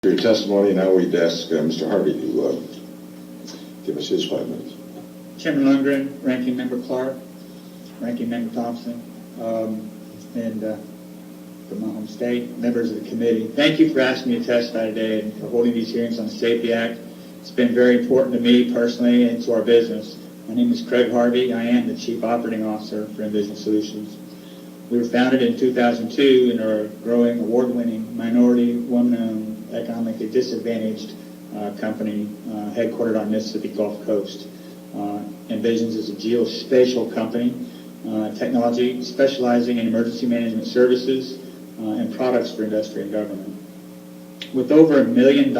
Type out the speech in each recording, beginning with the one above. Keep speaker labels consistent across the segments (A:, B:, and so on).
A: For your testimony, now we'd ask Mr. Harvey to give us his 5 minutes.
B: Chairman Lundgren, Ranking Member Clark, Ranking Member Thompson, and from my home state, members of the committee, thank you for asking me to testify today and for holding these hearings on the SAFETY Act. It's been very important to me personally and to our business. My name is Craig Harvey. I am the Chief Operating Officer for NVision Solutions. We were founded in 2002 and are a growing, award-winning, minority, woman-owned, economically disadvantaged company headquartered on Mississippi Gulf Coast. NVision is a geospatial company, technology specializing in emergency management services and products for industry and government. With over $1 million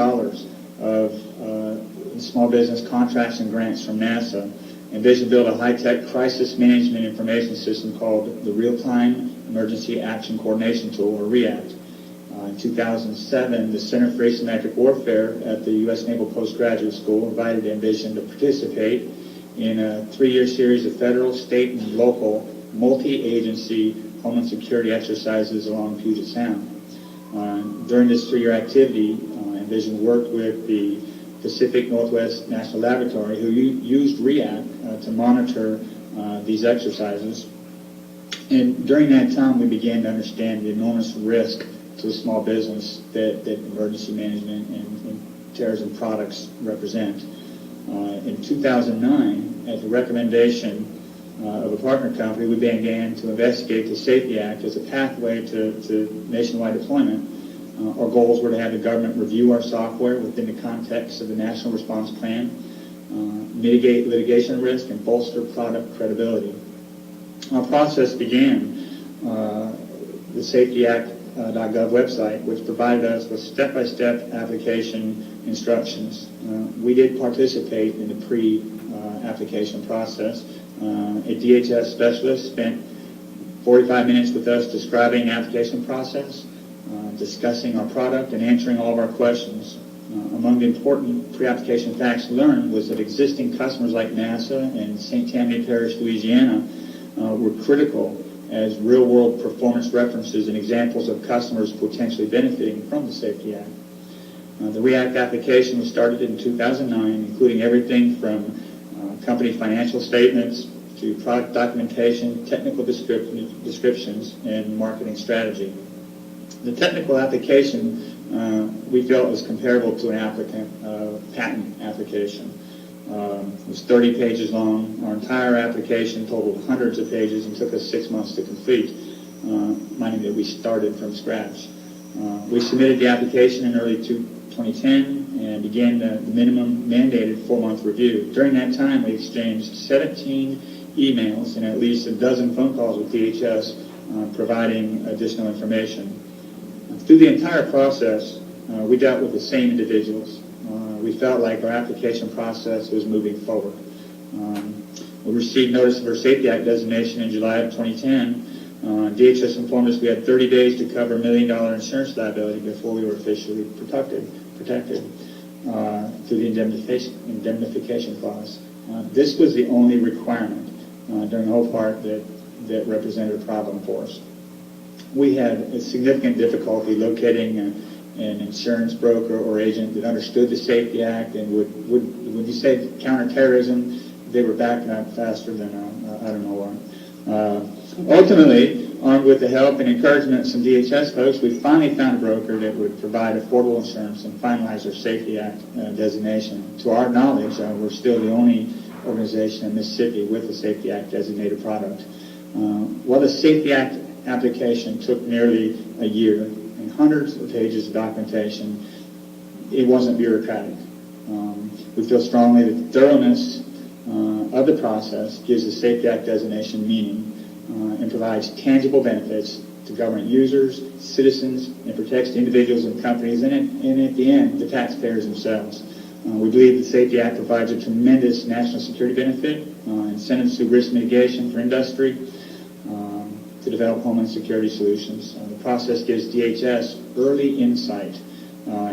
B: of small business contracts and grants from NASA, NVision built a high-tech crisis management information system called the Real-Time Emergency Action Coordination Tool, or REACT. In 2007, the Center for Asymmetric Warfare at the U.S. Naval Postgraduate School invited NVision to participate in a 3-year series of federal, state, and local multi-agency homeland security exercises along Puget Sound. During this 3-year activity, NVision worked with the Pacific Northwest National Laboratory, who used REACT to monitor these exercises. And during that time, we began to understand the enormous risk to a small business that emergency management and terrorism products represent. In 2009, at the recommendation of a partner company, we began to investigate the SAFETY Act as a pathway to nationwide deployment. Our goals were to have the government review our software within the context of the National Response Plan, mitigate litigation risk, and bolster product credibility. Our process began the SafetyAct.gov website, which provided us with step-by-step application instructions. We did participate in the pre-application process. A DHS specialist spent 45 minutes with us describing the application process, discussing our product, and answering all of our questions. Among the important pre-application facts learned was that existing customers like NASA and St. Tammany Parish, Louisiana, were critical as real-world performance references and examples of customers potentially benefiting from the SAFETY Act. The REACT application was started in 2009, including everything from company financial statements to product documentation, technical descriptions, and marketing strategy. The technical application we felt was comparable to an patent application. It was 30 pages long. Our entire application totaled hundreds of pages and took us 6 months to complete, meaning that we started from scratch. We submitted the application in early 2010 and began the minimum mandated 4-month review. During that time, we exchanged 17 emails and at least a dozen phone calls with DHS providing additional information. Through the entire process, we dealt with the same individuals. We felt like our application process was moving forward. We received notice of our SAFETY Act designation in July of 2010. DHS informed us we had 30 days to cover $1 million insurance liability before we were officially protected through the indemnification clause. This was the only requirement during the whole part that represented a problem for us. We had a significant difficulty locating an insurance broker or agent that understood the SAFETY Act and would when you say counterterrorism, they were backing up faster than I don't know what. Ultimately, armed with the help and encouragement of some DHS folks, we finally found a broker that would provide affordable insurance and finalize our SAFETY Act designation. To our knowledge, we're still the only organization in Mississippi with a SAFETY Act designated product. While the SAFETY Act application took nearly a year and hundreds of pages of documentation, it wasn't bureaucratic. We feel strongly that the thoroughness of the process gives the SAFETY Act designation meaning and provides tangible benefits to government users, citizens, and protects individuals and companies, and at the end, the taxpayers themselves. We believe the SAFETY Act provides a tremendous national security benefit, incentives through risk mitigation for industry, to develop homeland security solutions. The process gives DHS early insight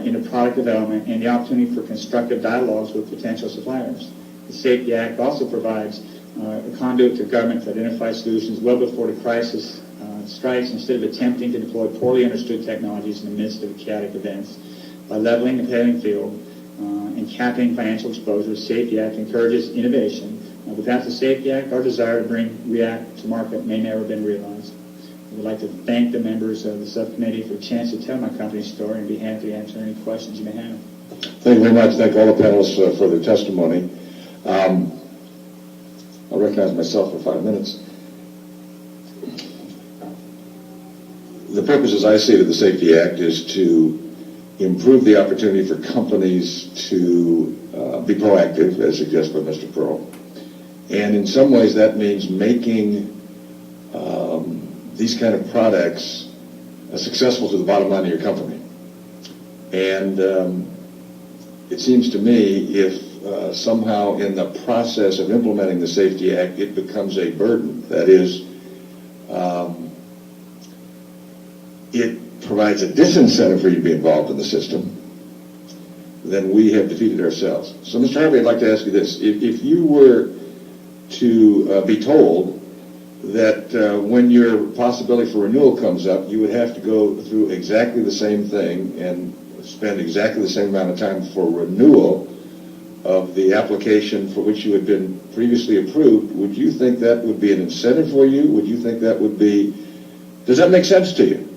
B: into product development and the opportunity for constructive dialogues with potential suppliers. The SAFETY Act also provides a conduit to government to identify solutions well before the crisis strikes, instead of attempting to deploy poorly understood technologies in the midst of chaotic events. By leveling the playing field and capping financial exposure, the SAFETY Act encourages innovation. Without the SAFETY Act, our desire to bring REACT to market may never have been realized. I would like to thank the members of the subcommittee for a chance to tell my company's story and be happy to answer any questions you may have.
A: Thank you very much. Thank all the panelists for their testimony. I'll recognize myself for 5 minutes. The purpose, as I see it, of the SAFETY Act is to improve the opportunity for companies to be proactive, as suggested by Mr. Pearl. And in some ways that means making these kind of products successful to the bottom line of your company. And it seems to me if somehow in the process of implementing the SAFETY Act it becomes a burden, that is, it provides a disincentive for you to be involved in the system, then we have defeated ourselves. So, Mr. Harvey, I'd like to ask you this. If you were to be told that when your possibility for renewal comes up, you would have to go through exactly the same thing and spend exactly the same amount of time for renewal of the application for which you had been previously approved, would you think that would be an incentive for you? Would you think that would be, does that make sense to you?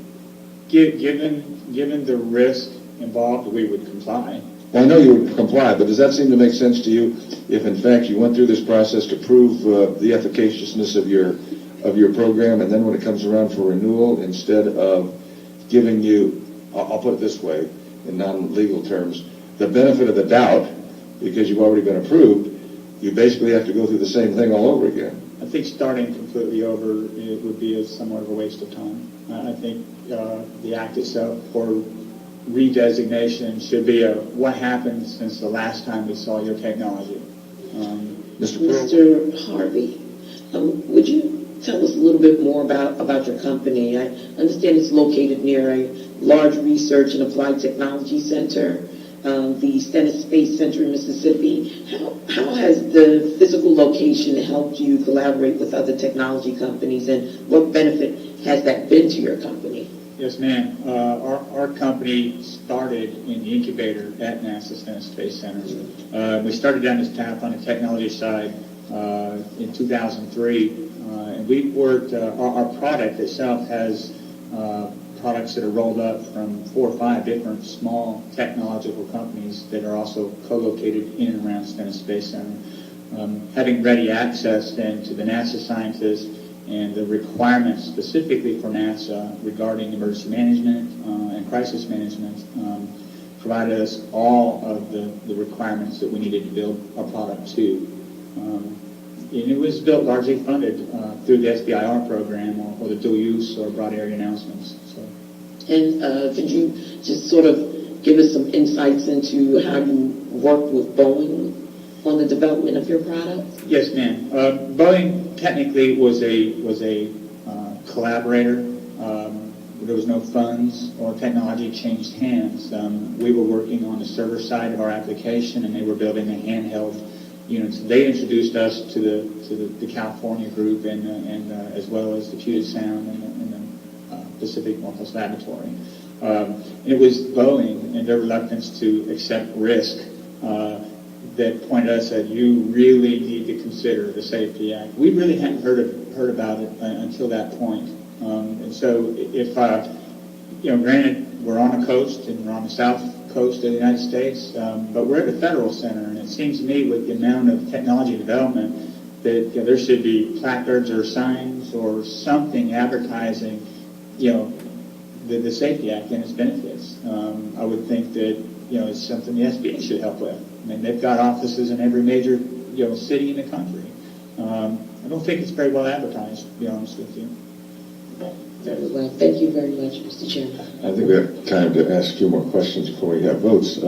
B: Given the risk involved, we would comply.
A: Well, I know you would comply, but does that seem to make sense to you if, in fact, you went through this process to prove the efficaciousness of your program, and then when it comes around for renewal, instead of giving you, I'll put it this way, in non-legal terms, the benefit of the doubt, because you've already been approved, you basically have to go through the same thing all over again?
B: I think starting completely over it would be somewhat of a waste of time. I think the Act itself for redesignation should be a what happened since the last time we saw your technology.
C: Mr. Harvey, would you tell us a little bit more about your company? I understand it's located near a large research and applied technology center, the Stennis Space Center in Mississippi. How has the physical location helped you collaborate with other technology companies, and what benefit has that been to your company?
B: Yes, ma'am. Our company started in the incubator at NASA Stennis Space Center. We started down this path on the technology side in 2003, and we worked. Our product itself has products that are rolled up from 4 or 5 different small technological companies that are also co-located in and around Stennis Space Center. Having ready access then to the NASA scientists and the requirements specifically for NASA regarding emergency management and crisis management provided us all of the requirements that we needed to build our product to. And it was built largely funded through the SBIR program or the dual use or broad area announcements. So.
C: And could you just sort of give us some insights into how you worked with Boeing on the development of your product?
B: Yes, ma'am. Boeing technically was a collaborator. There was no funds or technology changed hands. We were working on the server side of our application, and they were building the handheld units. They introduced us to the California group and as well as the Puget Sound and the Pacific Northwest Laboratory. And it was Boeing and their reluctance to accept risk that pointed us that you really need to consider the SAFETY Act. We really hadn't heard about it until that point. And so if, granted, we're on a coast and we're on the south coast of the United States, but we're at a federal center, and it seems to me with the amount of technology development that there should be placards or signs or something advertising, the SAFETY Act and its benefits. I would think that, it's something the SBA should help with. I mean, they've got offices in every major, city in the country. I don't think it's very well advertised, to be honest with you.
C: Very well. Thank you very much, Mr. Chairman.
A: I think we have time to ask a few more questions before we have votes.